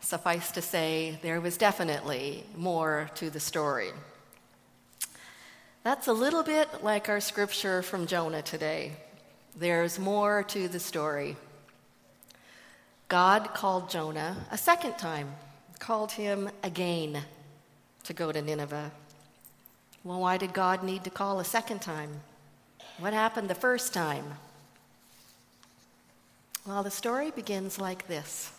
Suffice to say, there was definitely more to the story. That's a little bit like our scripture from Jonah today. There's more to the story. God called Jonah a second time, called him again to go to Nineveh. Well, why did God need to call a second time? What happened the first time? Well, the story begins like this.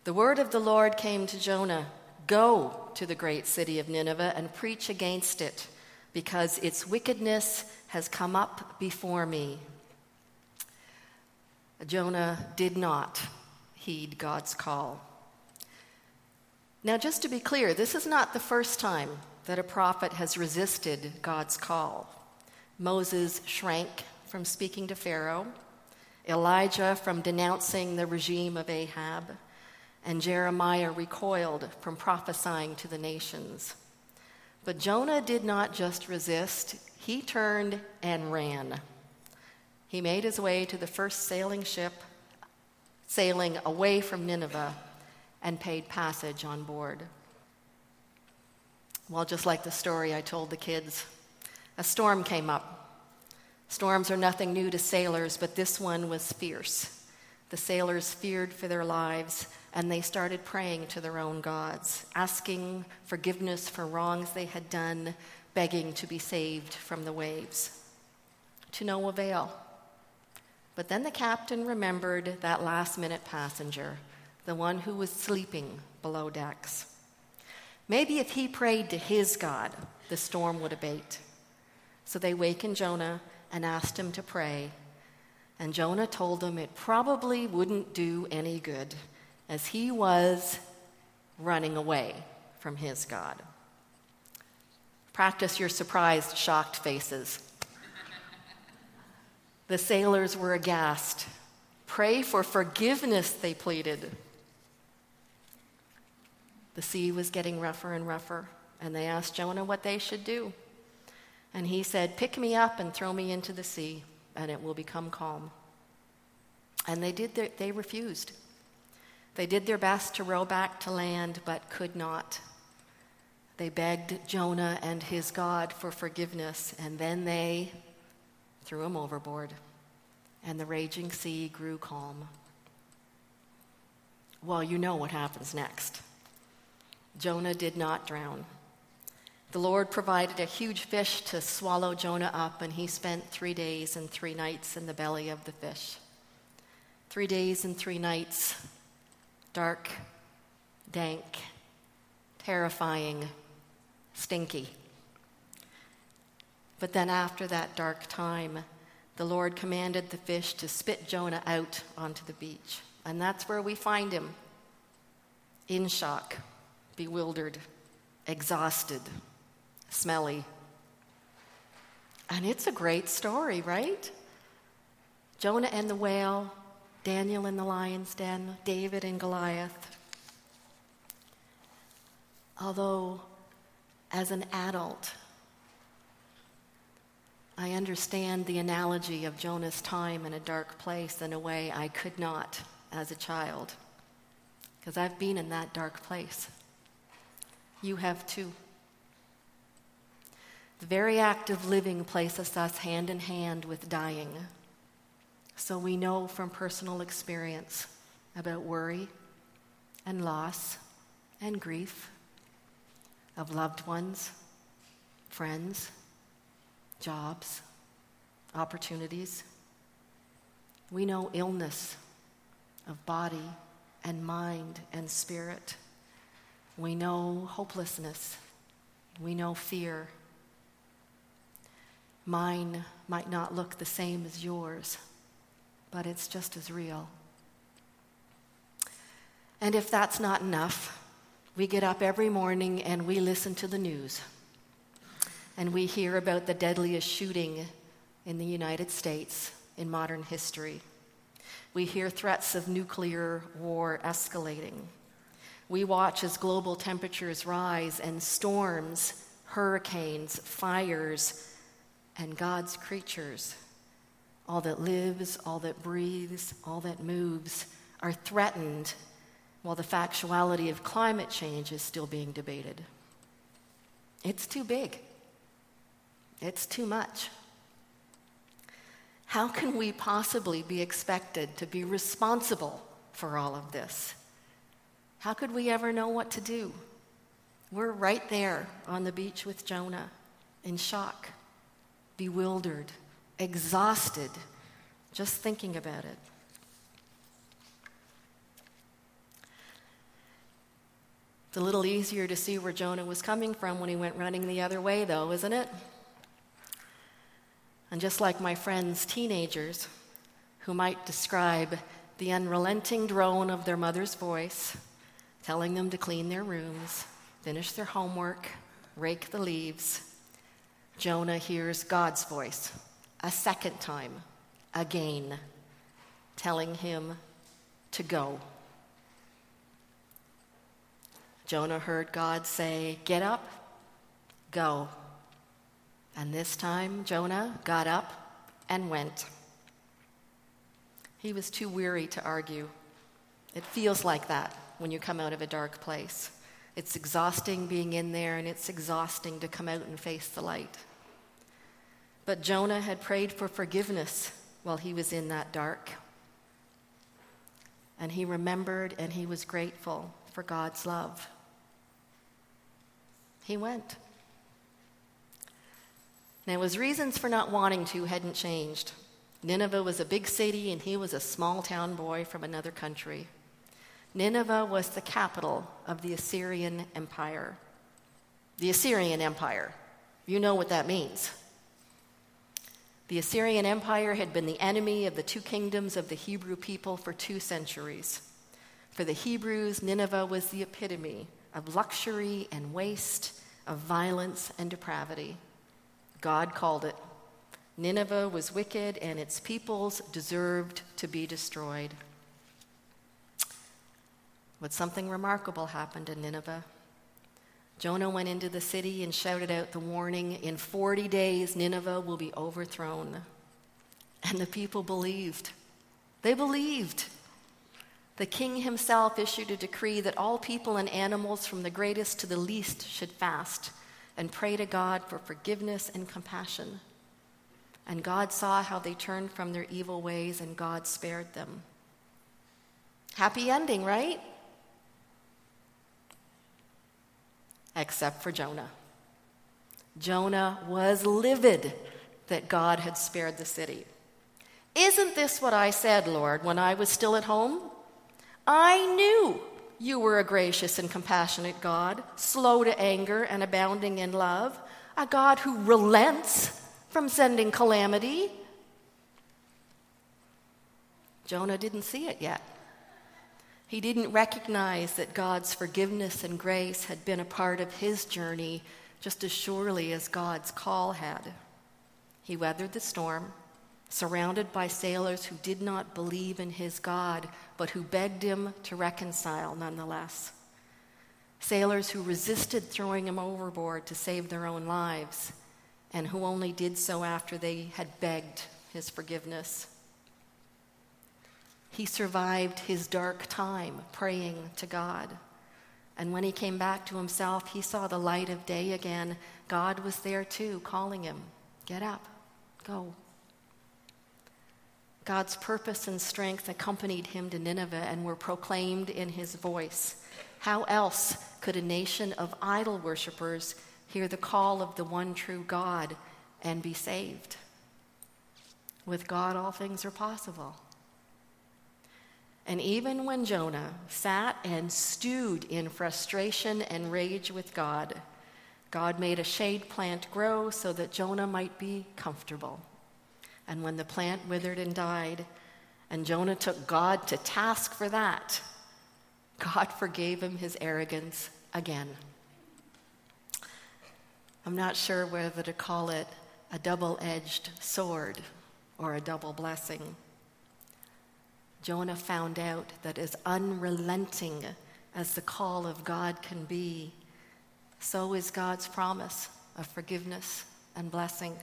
The word of the Lord came to Jonah, "Go to the great city of Nineveh and preach against it, because its wickedness has come up before me." Jonah did not heed God's call. Now, just to be clear, this is not the first time that a prophet has resisted God's call. Moses shrank from speaking to Pharaoh, Elijah from denouncing the regime of Ahab, and Jeremiah recoiled from prophesying to the nations. But Jonah did not just resist, he turned and ran. He made his way to the first sailing ship, sailing away from Nineveh, and paid passage on board. Well, just like the story I told the kids, a storm came up. Storms are nothing new to sailors, but this one was fierce. The sailors feared for their lives, and they started praying to their own gods, asking forgiveness for wrongs they had done, begging to be saved from the waves. To no avail. But then the captain remembered that last-minute passenger, the one who was sleeping below decks. Maybe if he prayed to his God, the storm would abate. So they wakened Jonah and asked him to pray. And Jonah told them it probably wouldn't do any good, as he was running away from his God. Practice your surprised, shocked faces. The sailors were aghast. Pray for forgiveness, they pleaded. The sea was getting rougher and rougher, and they asked Jonah what they should do. And he said, "Pick me up and throw me into the sea, and it will become calm." And they refused. They did their best to row back to land, but could not. They begged Jonah and his God for forgiveness, and then they threw him overboard, and the raging sea grew calm. Well, you know what happens next. Jonah did not drown. The Lord provided a huge fish to swallow Jonah up, and he spent 3 days and 3 nights in the belly of the fish. 3 days and 3 nights, dark, dank, terrifying, stinky. But then after that dark time, the Lord commanded the fish to spit Jonah out onto the beach. And that's where we find him, in shock, bewildered, exhausted, smelly. And it's a great story, right? Jonah and the whale, Daniel in the lion's den, David and Goliath. Although, as an adult, I understand the analogy of Jonah's time in a dark place in a way I could not as a child, because I've been in that dark place. You have too. The very act of living places us hand in hand with dying. So we know from personal experience about worry and loss and grief of loved ones, friends, jobs, opportunities. We know illness of body and mind and spirit. We know hopelessness. We know fear. Mine might not look the same as yours, but it's just as real. And if that's not enough, we get up every morning and we listen to the news. And we hear about the deadliest shooting in the United States in modern history. We hear threats of nuclear war escalating. We watch as global temperatures rise and storms, hurricanes, fires, and God's creatures, all that lives, all that breathes, all that moves, are threatened while the factuality of climate change is still being debated. It's too big. It's too much. How can we possibly be expected to be responsible for all of this? How could we ever know what to do? We're right there on the beach with Jonah, in shock, bewildered, exhausted, just thinking about it. It's a little easier to see where Jonah was coming from when he went running the other way, though, isn't it? And just like my friends, teenagers, who might describe the unrelenting drone of their mother's voice, telling them to clean their rooms, finish their homework, rake the leaves, Jonah hears God's voice a second time, again, telling him to go. Jonah heard God say, "Get up, go." And this time, Jonah got up and went. He was too weary to argue. It feels like that when you come out of a dark place. It's exhausting being in there, and it's exhausting to come out and face the light. But Jonah had prayed for forgiveness while he was in that dark. And he remembered and he was grateful for God's love. He went. Now, his reasons for not wanting to hadn't changed. Nineveh was a big city, and he was a small town boy from another country. Nineveh was the capital of the Assyrian Empire. The Assyrian Empire. You know what that means. The Assyrian Empire had been the enemy of the two kingdoms of the Hebrew people for 2 centuries. For the Hebrews, Nineveh was the epitome of luxury and waste, of violence and depravity. God called it. Nineveh was wicked, and its peoples deserved to be destroyed. But something remarkable happened in Nineveh. Jonah went into the city and shouted out the warning, "In 40 days, Nineveh will be overthrown." And the people believed. They believed. The king himself issued a decree that all people and animals, from the greatest to the least, should fast and pray to God for forgiveness and compassion. And God saw how they turned from their evil ways, and God spared them. Happy ending, right? Except for Jonah. Jonah was livid that God had spared the city. "Isn't this what I said, Lord, when I was still at home? I knew you were a gracious and compassionate God, slow to anger and abounding in love, a God who relents from sending calamity." Jonah didn't see it yet. He didn't recognize that God's forgiveness and grace had been a part of his journey just as surely as God's call had. He weathered the storm, surrounded by sailors who did not believe in his God, but who begged him to reconcile nonetheless. Sailors who resisted throwing him overboard to save their own lives, and who only did so after they had begged his forgiveness. He survived his dark time praying to God. And when he came back to himself, he saw the light of day again. God was there too, calling him, "Get up, go." God's purpose and strength accompanied him to Nineveh and were proclaimed in his voice. How else could a nation of idol worshipers hear the call of the one true God and be saved? With God, all things are possible. And even when Jonah sat and stewed in frustration and rage with God, God made a shade plant grow so that Jonah might be comfortable. And when the plant withered and died, and Jonah took God to task for that, God forgave him his arrogance again. I'm not sure whether to call it a double-edged sword or a double blessing. Jonah found out that as unrelenting as the call of God can be, so is God's promise of forgiveness and blessing.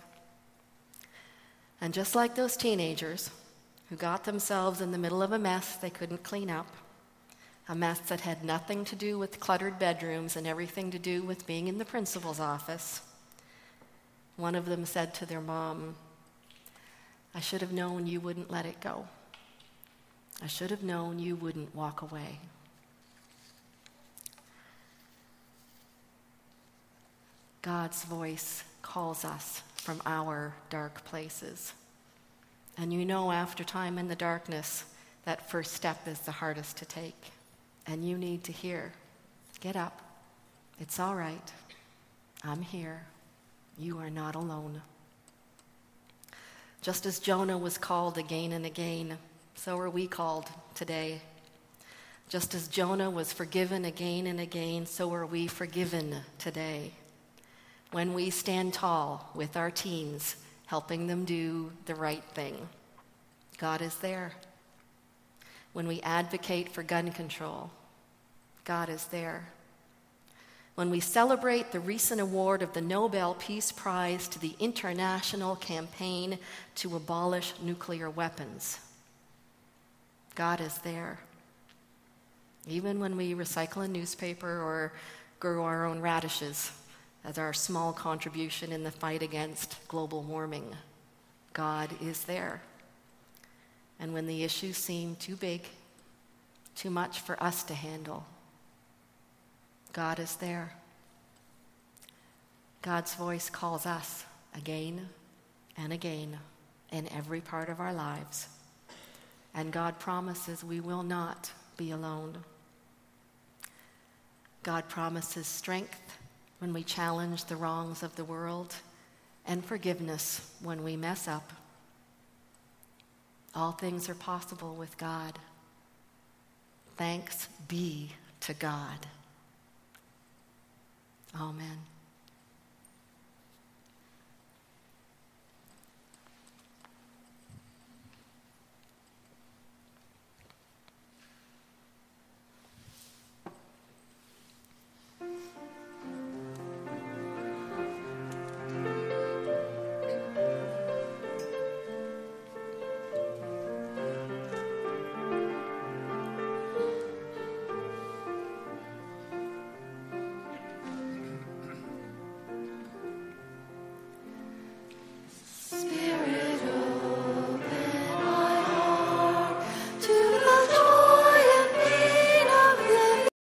And just like those teenagers who got themselves in the middle of a mess they couldn't clean up, a mess that had nothing to do with cluttered bedrooms and everything to do with being in the principal's office. One of them said to their mom, "I should have known you wouldn't let it go. I should have known you wouldn't walk away." God's voice calls us from our dark places. And you know, after time in the darkness, that first step is the hardest to take. And you need to hear, "Get up. It's all right. I'm here. You are not alone." Just as Jonah was called again and again, so are we called today. Just as Jonah was forgiven again and again, so are we forgiven today. When we stand tall with our teens, helping them do the right thing, God is there. When we advocate for gun control, God is there. When we celebrate the recent award of the Nobel Peace Prize to the international campaign to abolish nuclear weapons, God is there. Even when we recycle a newspaper or grow our own radishes as our small contribution in the fight against global warming, God is there. And when the issues seem too big, too much for us to handle, God is there. God's voice calls us again and again in every part of our lives. And God promises we will not be alone. God promises strength when we challenge the wrongs of the world, and forgiveness when we mess up. All things are possible with God. Thanks be to God. Amen.